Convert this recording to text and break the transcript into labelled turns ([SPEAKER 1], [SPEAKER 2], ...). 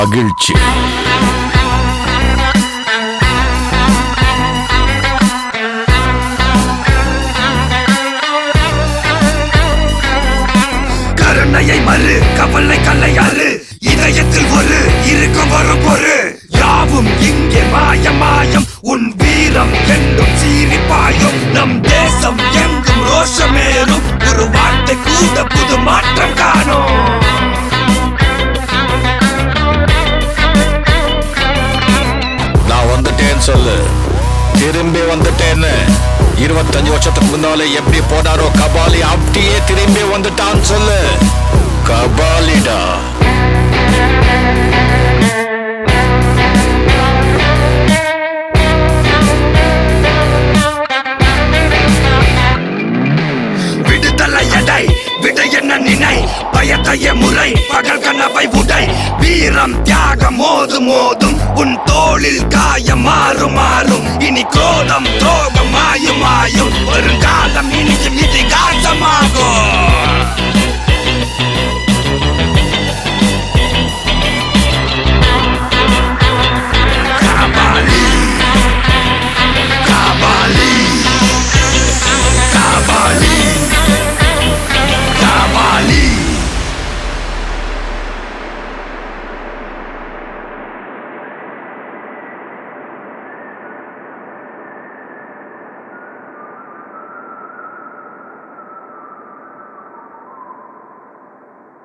[SPEAKER 1] மகிழ்ச்சி.
[SPEAKER 2] கருணையை மறு கவலை கல்லையாறு இதயத்தில் ஒரு இருக்கும் வரும் பொரு யாவும் இங்கே மாயம் உன் வீரம் என்றும் சீரிப்பாயும் நம் தேசம் எங்கும் ரோஷமேறும் ஒரு வார்த்தை கூட புது மாற்றம் காணும்.
[SPEAKER 1] நான் வந்துட்டேன்னு சொல்லு, திரும்பி வந்துட்டேன்னு. 25 வருஷத்துக்கு முன்னாலே எப்படி போனாரோ கபாலி, அப்படியே திரும்பி வந்துட்டான்னு சொல்லு. கபாலிடா.
[SPEAKER 2] விடுதலை எடை விடை என்ன நினை பயத்தைய முறை பகல் கனவை உடை வீரம் தியாகம் மோதும் உன் தோளில் காயம் மாறும் இனி குரோதம் துரோகம் மாயும் வருங்காலம் இனியும் இதிகாசமாகும்.